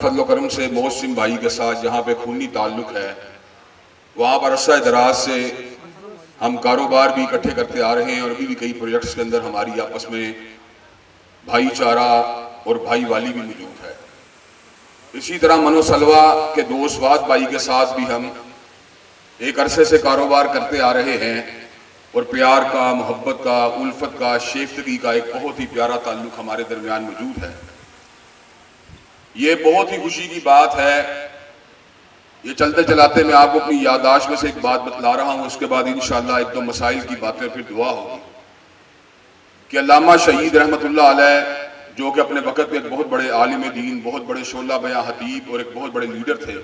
فضل و کرم سے محسن بھائی کے ساتھ جہاں پہ خونی تعلق ہے وہاں پر عرصہ دراز سے ہم کاروبار بھی اکٹھے کرتے آ رہے ہیں اور ابھی بھی کئی پروجیکٹس کے اندر ہماری آپس میں بھائی چارہ اور بھائی والی بھی موجود ہے۔ اسی طرح منو سلوا کے دوست واد بھائی کے ساتھ بھی ہم ایک عرصے سے کاروبار کرتے آ رہے ہیں اور پیار کا، محبت کا، الفت کا، شیفتگی کا ایک بہت ہی پیارا تعلق ہمارے درمیان موجود ہے۔ یہ بہت ہی خوشی کی بات ہے۔ یہ چلتے چلاتے میں آپ کو اپنی یادداشت میں سے ایک بات بتلا رہا ہوں، اس کے بعد انشاءاللہ ایک دو مسائل کی باتیں پھر دعا ہوگی کہ علامہ شہید رحمت اللہ علیہ جو کہ اپنے وقت میں ایک بہت بڑے عالم دین، بہت بڑے شعلہ بیاں خطیب اور ایک بہت بڑے لیڈر تھے،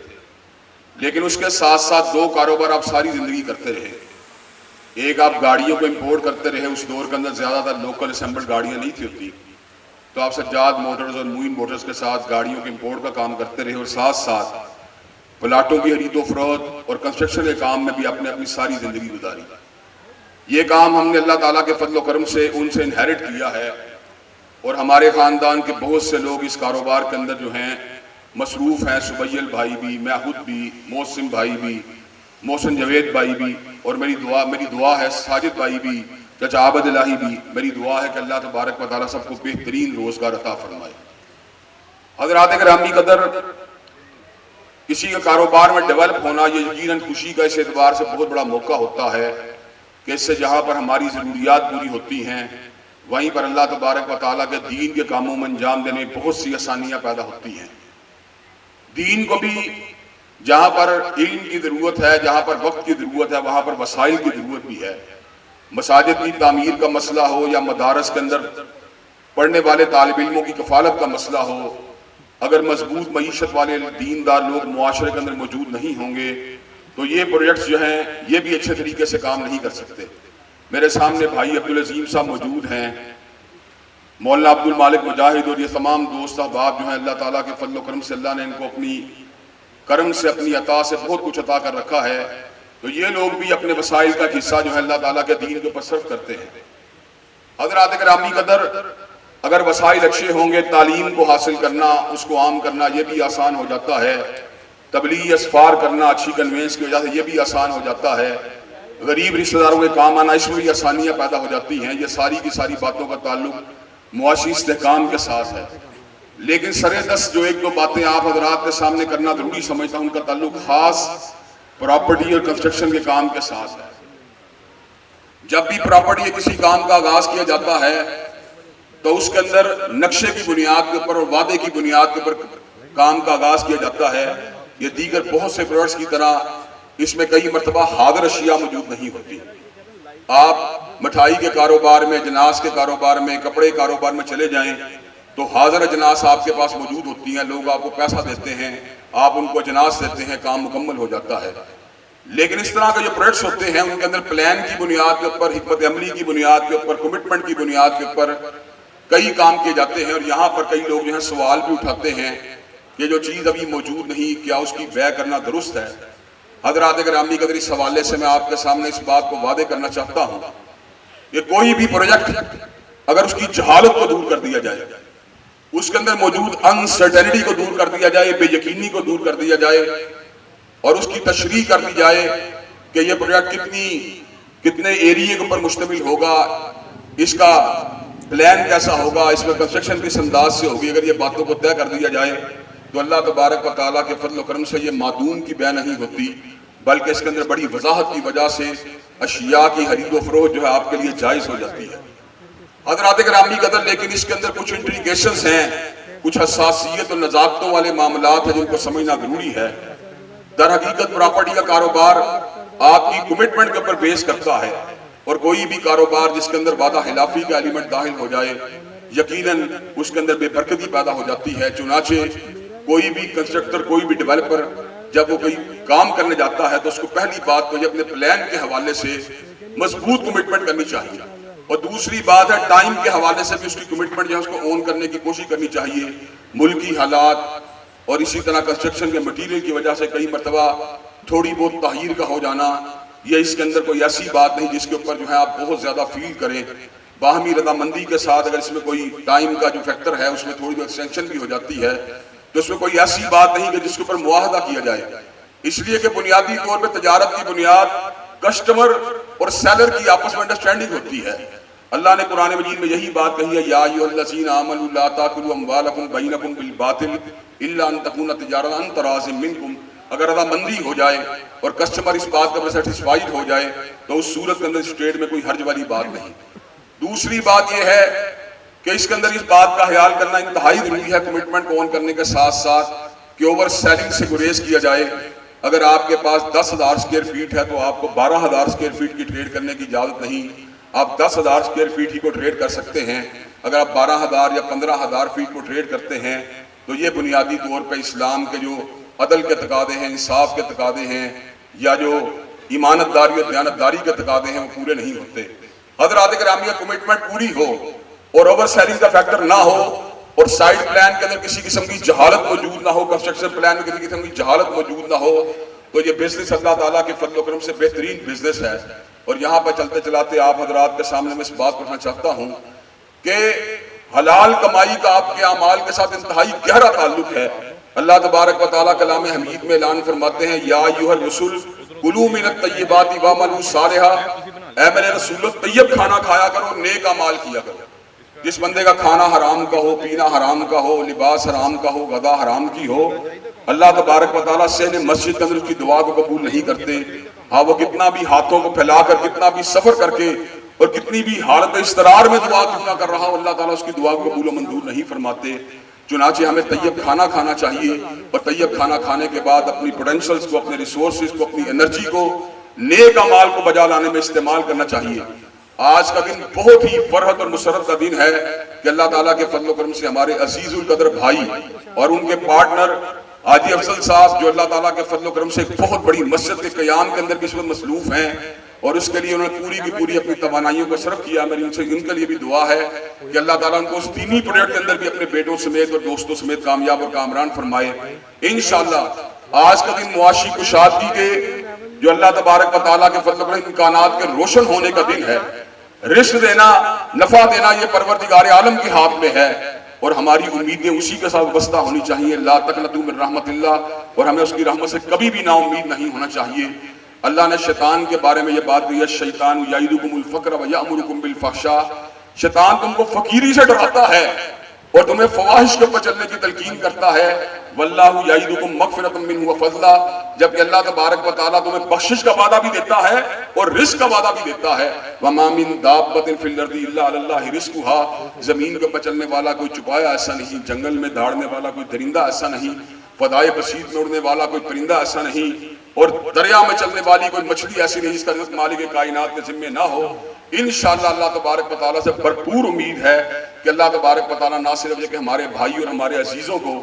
لیکن اس کے ساتھ ساتھ دو کاروبار آپ ساری زندگی کرتے رہے۔ ایک آپ گاڑیوں کو امپورٹ کرتے رہے، اس دور کے اندر زیادہ تر لوکل اسمبلڈ گاڑیاں نہیں تھی ہوتی، تو آپ سجاد موٹرز اور موین موٹرز کے ساتھ گاڑیوں کے امپورٹ کا کام کرتے رہے اور ساتھ ساتھ پلاٹوں کی خرید و فروخت اور کنسٹرکشن کے کام میں بھی آپ نے اپنی ساری زندگی گزاری۔ یہ کام ہم نے اللہ تعالیٰ کے فضل و کرم سے ان سے انہیرٹ کیا ہے اور ہمارے خاندان کے بہت سے لوگ اس کاروبار کے اندر جو ہیں مصروف ہیں۔ سبیل بھائی بھی، محمود بھی، محسن بھائی بھی، محسن جوید بھائی بھی، اور میری دعا ہے ساجد بھائی بھی، چچا عابد الہی بھی، میری دعا ہے کہ اللہ تبارک و تعالیٰ سب کو بہترین روزگار عطا فرمائے۔ حضرات گرامی قدر، کسی کا کاروبار میں ڈیولپ ہونا یہ یقیناً خوشی کا اس اعتبار سے بہت بڑا موقع ہوتا ہے کہ اس سے جہاں پر ہماری ضروریات پوری ہوتی ہیں وہیں پر اللہ تبارک و تعالیٰ کے دین کے کاموں میں انجام دینے میں بہت سی آسانیاں پیدا ہوتی ہیں۔ دین کو بھی جہاں پر علم کی ضرورت ہے، جہاں پر وقت کی ضرورت ہے، وہاں پر وسائل کی ضرورت بھی ہے۔ مساجد کی تعمیر کا مسئلہ ہو یا مدارس کے اندر پڑھنے والے طالب علموں کی کفالت کا مسئلہ ہو، اگر مضبوط معیشت والے دیندار لوگ معاشرے کے اندر موجود نہیں ہوں گے تو یہ پروجیکٹس جو ہیں یہ بھی اچھے طریقے سے کام نہیں کر سکتے۔ میرے سامنے بھائی عبدالعظیم صاحب موجود ہیں، مولانا عبد المالک مجاہد، اور یہ تمام دوست احباب جو ہیں اللہ تعالیٰ کے فضل و کرم سے اللہ نے ان کو اپنی کرم سے، اپنی عطا سے بہت کچھ عطا کر رکھا ہے، تو یہ لوگ بھی اپنے وسائل کا حصہ جو ہے اللہ تعالیٰ کے دین کے اوپر صرف کرتے ہیں۔ حضرات گرامی قدر، اگر وسائل اچھے ہوں گے تعلیم کو حاصل کرنا، اس کو عام کرنا یہ بھی آسان ہو جاتا ہے، تبلیغ اسفار کرنا اچھی کنوینس کی وجہ سے یہ بھی آسان ہو جاتا ہے، غریب رشتہ داروں کے کام آنا اس میں بھی آسانیاں پیدا ہو جاتی ہیں۔ یہ ساری کی ساری باتوں کا تعلق معاشی استحکام کے ساتھ ہے، لیکن سرے دست جو ایک دو باتیں آپ حضرات کے سامنے کرنا ضروری سمجھتا ہوں، ان کا تعلق خاص پراپرٹی اور کنسٹرکشن کے کام کے ساتھ ہے۔ جب بھی پراپرٹی یا کسی کام کا آغاز کیا جاتا ہے تو اس کے اندر نقشے کی بنیاد کے اوپر اور وعدے کی بنیاد کے اوپر کام کا آغاز کیا جاتا ہے۔ یہ دیگر بہت سے پروڈکٹس کی طرح اس میں کئی مرتبہ حاضر اشیاء موجود نہیں ہوتی۔ آپ مٹھائی کے کاروبار میں، اجناس کے کاروبار میں، کپڑے کاروبار میں چلے جائیں تو حاضر اجناس آپ کے پاس موجود ہوتی ہیں، لوگ آپ کو پیسہ دیتے ہیں، آپ ان کو اجناس دیتے ہیں، کام مکمل ہو جاتا ہے۔ لیکن اس طرح کے جو پروڈکٹس ہوتے ہیں ان کے اندر پلان کی بنیاد کے اوپر، حکمت عملی کی بنیاد کے اوپر، کمٹمنٹ کی بنیاد کے اوپر کئی کام کیے جاتے ہیں، اور یہاں پر کئی لوگ جو ہیں سوال بھی اٹھاتے ہیں کہ جو چیز ابھی موجود نہیں کیا اس کی بیع کرنا درست ہے؟ حضرات گرامی قدر، اس حوالے سے میں آپ کے سامنے اس بات کو واضح کرنا چاہتا ہوں کہ کوئی بھی پروجیکٹ اگر اس کی جہالت کو دور کر دیا جائے، اس کے اندر موجود انسرٹینٹی کو دور کر دیا جائے، بے یقینی کو دور کر دیا جائے اور اس کی تشریح کر دی جائے کہ یہ پروجیکٹ کتنے ایریے کے اوپر مشتمل ہوگا، اس کا پلان کیسا ہوگا، اس میں کنسٹرکشن کس انداز سے ہوگی، اگر یہ باتوں کو طے کر دیا جائے تو اللہ تبارک و تعالیٰ کے فضل و کرم سے یہ معدوم کی بیع نہیں ہوتی، بلکہ اس کے اندر بڑی وضاحت کی وجہ سے اشیاء کی خرید و فروخت جو ہے آپ کے لیے جائز ہو جاتی ہے۔ حضرات گرامی قدر، لیکن اس کے اندر کچھ انٹریگیشنز ہیں، کچھ حساسیت اور نزاکتوں والے معاملات ہیں جن کو سمجھنا ضروری ہے۔ در حقیقت پراپرٹی کا کاروبار آپ کی کمٹمنٹ کے اوپر بیس کرتا ہے، اور کوئی بھی کاروبار جس کے اندر وعدہ خلافی کا ایلیمنٹ داخل ہو جائے یقیناً اس کے اندر بے برکتی پیدا ہو جاتی ہے۔ چنانچہ کوئی بھی کنسٹرکٹر، کوئی بھی ڈیولپر جب وہ کوئی کام کرنے جاتا ہے تو اس کو پہلی بات تو یہ اپنے پلان کے حوالے سے مضبوط کمٹمنٹ کرنی چاہیے، اور دوسری بات ہے ٹائم کے حوالے سے بھی اس کی کمٹمنٹ جو ہے اس کو اون کرنے کی کوشش کرنی چاہیے۔ ملکی حالات اور اسی طرح کنسٹرکشن کے مٹیریل کی وجہ سے کئی مرتبہ تھوڑی بہت تغیر کا ہو جانا، یہ اس کے اندر کوئی ایسی بات نہیں جس کے اوپر جو ہے آپ بہت زیادہ فیل کریں۔ باہمی رضامندی کے ساتھ اگر اس میں کوئی ٹائم کا جو فیکٹر ہے اس میں تھوڑی بہت ایکسٹینشن بھی ہو جاتی ہے تو اس میں کوئی ایسی بات نہیں کہ جس کے اوپر معاہدہ کیا جائے، اس لیے کہ بنیادی طور پہ تجارت کی بنیاد کسٹمر اور سیلر کی آپس میں انڈرسٹینڈنگ ہوتی ہے۔ اللہ نے قرآن مجید میں یہی بات کہی ہے، یا ایھا الذین آمنوا لا تاکلوا اموالکم بینکم بالباطل الا ان تکون تجارۃ عن تراض منکم، اگر رضامندی ہو جائے اور کسٹمر اس بات کا سیٹسفائیڈ ہو جائے تو اس صورت کے اندر اس ٹریڈ میں کوئی حرج والی بات نہیں۔ دوسری بات یہ ہے کہ اس کے اندر اس بات کا خیال کرنا انتہائی ضروری ہے کمٹمنٹ کو آن کرنے کے ساتھ ساتھ کہ اوور سیلنگ سے گریز کیا جائے۔ اگر آپ کے پاس 10,000 اسکوائر فیٹ ہے تو آپ کو 12,000 اسکوائر فیٹ کی ٹریڈ کرنے کی اجازت نہیں، آپ 10,000 اسکوائر فیٹ ہی کو ٹریڈ کر سکتے ہیں۔ اگر آپ 12,000 یا 15,000 فیٹ کو ٹریڈ کرتے ہیں تو یہ بنیادی طور پہ اسلام کے جو عدل کے تقاضے ہیں، انصاف کے تقاضے ہیں، یا جو ایمانت داری اور دیانت داری کے تقاضے ہیں وہ پورے نہیں ہوتے۔ حضرات گرامی، کمٹمنٹ پوری ہو اور اوور سیلنگ کا فیکٹر نہ ہو اور سائیڈ پلان کے اندر کسی قسم کی جہالت موجود نہ ہو، کنسٹرکشن پلان میں کسی قسم کی جہالت موجود نہ ہو، تو یہ بزنس اللہ تعالیٰ کے فضل و کرم سے بہترین بزنس ہے۔ اور یہاں پر چلتے چلاتے آپ حضرات کے سامنے میں اس بات کرنا چاہتا ہوں کہ حلال کمائی کا آپ کے اعمال کے ساتھ انتہائی گہرا تعلق ہے۔ اللہ تبارک و تعالیٰ کلام حمید میں اعلان فرماتے ہیں، یا ایھا الرسل کلوا من الطیبات واعملوا صالحا، اے میرے رسولو طیب کھانا کھایا کرو، نیک اعمال کیا کرو۔ جس بندے کا کھانا حرام کا ہو، پینا حرام کا ہو، لباس حرام کا ہو، غذا حرام کی ہو، اللہ تبارک و تعالیٰ صحن مسجد کے اندر اس کی دعا کو قبول نہیں کرتے۔ ہاں وہ کتنا بھی ہاتھوں کو پھیلا کر، کتنا بھی سفر کر کے اور کتنی بھی حالت اضطرار میں دعا کتنا کر رہا ہو، اللہ تعالیٰ اس کی دعا کو قبول و منظور نہیں فرماتے۔ چنانچہ ہمیں طیب کھانا کھانا چاہیے، اور طیب کھانا کھانے کے بعد اپنی پوٹینشلز کو، اپنے ریسورسز کو، اپنی انرجی کو نیک اعمال کو بجا لانے میں استعمال کرنا چاہیے۔ آج کا دن بہت ہی فرحت اور مسرت کا دن ہے کہ اللہ تعالیٰ کے فضل و کرم سے ہمارے عزیز القدر بھائی اور ان کے پارٹنر حاجی افضل صاحب، جو اللہ تعالیٰ کے فضل و کرم سے ایک بہت بڑی مسجد کے قیام کے اندر اس وقت مصروف ہیں، اور اس کے لیے انہوں نے پوری کی پوری اپنی توانائیوں کو صرف کیا۔ میری ان سے ان کے لیے بھی دعا ہے کہ اللہ تعالیٰ ان کو اس دینی پروجیکٹ کے اندر بھی اپنے بیٹوں سمیت اور دوستوں سمیت کامیاب اور کامران فرمائے انشاءاللہ۔ آج کا دن معاشی کشادگی کے، جو اللہ تبارک و تعالیٰ کے فضل و کرم امکانات کے روشن ہونے کا دن ہے۔ رزق دینا، نفع دینا، یہ پروردگار عالم کے ہاتھ میں ہے، اور ہماری امیدیں اسی کے ساتھ وابستہ ہونی چاہیے۔ لا تقنطوا من رحمت اللہ، اور ہمیں اس کی رحمت سے کبھی بھی نا امید نہیں ہونا چاہیے۔ اللہ نے شیطان کے بارے میں یہ بات کہی ہے، الشیطان یعدکم الفقر ویأمرکم بالفحشاء، شیطان تم کو فقیری سے ڈراتا ہے اور تمہیں فواحش کے اوپر چلنے کی تلقین کرتا ہے۔ واللہ یعدکم مغفرۃ منہ وفضلا، جبکہ اللہ تبارک و تعالیٰ تمہیں بخشش کا وعدہ بھی دیتا ہے اور رزق کا وعدہ بھی دیتا ہے۔ وما من دابۃ فی الارض الا علی اللہ رزقها، زمین کے اوپر چلنے والا کوئی چھپایا ایسا نہیں، جنگل میں دھاڑنے والا کوئی درندہ ایسا نہیں، فضائے بسیط میں اڑنے والا کوئی پرندہ ایسا نہیں، اور دریا میں چلنے والی کوئی مچھلی ایسی نہیں جس کا رزق مالک کائنات کے ذمے نہ ہو۔ انشاءاللہ اللہ تبارک و تعالیٰ سے بھرپور امید ہے کہ اللہ تبارک و تعالیٰ نہ صرف یہ کہ ہمارے بھائی اور ہمارے عزیزوں کو،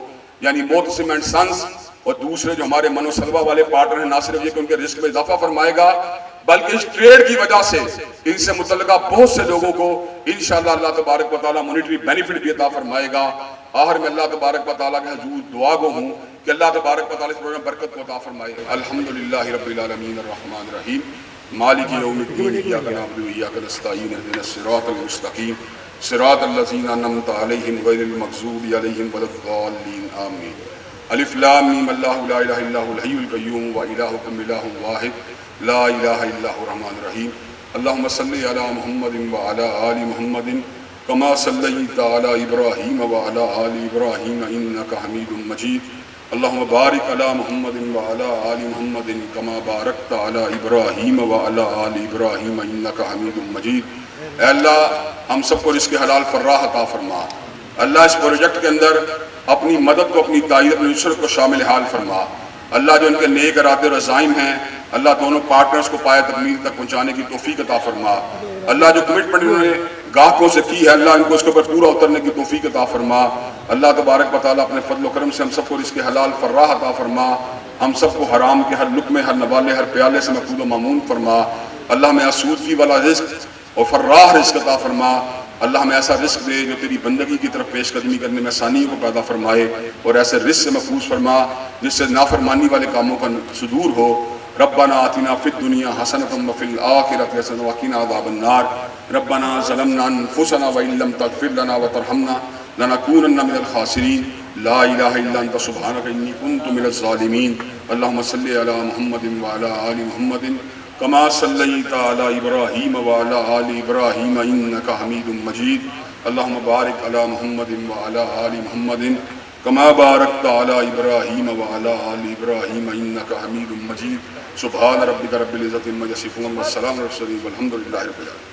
یعنی معتصم اینڈ سنس اور دوسرے جو ہمارے من و سلوہ والے پارٹنر ہیں، نہ صرف یہ کہ ان کے رزق میں اضافہ فرمائے گا، بلکہ اس ٹریڈ کی وجہ سے ان سے متعلقہ بہت سے لوگوں کو انشاءاللہ اللہ تبارک و تعالیٰ مونیٹری بینیفٹ بھی عطا فرمائے گا۔ آخر میں اللہ تبارک و تعالیٰ کے حضور دعا گو ہوں کہ اللہ تبارک و تعالیٰ اس پروگرام برکت کو عطا فرمائے۔ الحمدللہ رب العالمین الرحمن الرحیم مالک یوم الدین، ایاک نعبد و ایاک نستعین، اہدنا الصراط المستقیم صراط الذین انعمت علیہم غیر المغضوب علیہم ولا الضالین آمین۔ الف لام میم اللہ لا الہ الا هو الحی القیوم و الہکم الہ واحد لا الہ الا هو الرحمن الرحیم۔ اللہم صلی علی محمد و علی آل محمد کما صلیت علی ابراہیم و علی آل ابراہیم انک حمید مجید۔ اللہم بارک علی محمد و علی آل محمد کما بارکت علی ابراہیم و علی آل ابراہیم انک حمید مجید۔ اے اللہ ہم سب کو رزق حلال فراہ عطا فرما۔ اللہ اس پروجیکٹ کے اندر اپنی مدد کو، اپنی تائید، اپنی نصرت کو شامل حال فرما۔ اللہ جو ان کے نیک ارادے اور عزائم ہیں، اللہ دونوں پارٹنرز کو پائے تکمیل تک پہنچانے کی توفیق عطا فرما۔ اللہ جو کمٹمنٹ انہوں نے گاہکوں سے کی ہے، اللہ ان کو اس کے اوپر پورا اترنے کی توفیق عطا فرما۔ اللہ تبارک و تعالیٰ اپنے فضل و کرم سے ہم سب کو رزق حلال فراہ عطا فرما۔ ہم سب کو حرام کے ہر لقمے، ہر نوالے، ہر پیالے سے محفوظ و مامون فرما۔ اللہ ہمیں آسودگی والا رزق اور فراہ رزق عطا فرما۔ اللہ ہمیں ایسا رزق دے جو تیری بندگی کی طرف پیش قدمی کرنے میں آسانی کو پیدا فرمائے، اور ایسے رزق سے محفوظ فرما جس سے نافرمانی والے کاموں کا صدور ہو۔ ربنا آتنا فی الدنیا حسنۃ وفی الآخرۃ حسنۃ وقنا عذاب النار۔ ربنا ظلمنا انفسنا وان لم تغفر لنا وترحمنا لنکونن من الخاسرین۔ لا الہ الا انت سبحانک انی کنت من الظالمین اللہم صلی علی محمد وعلی آل محمد کما صلیت علی ابراہیم وعلی آل ابراہیم انک حمید مجید اللہم بارک علی محمد وعلی آل محمد کما بارکت علی ابراہیم وعلی آل ابراہیم انک حمید مجید سبحان ربک رب العزت عما یصفون والسلام علی المرسلین والحمد للہ رب العالمین.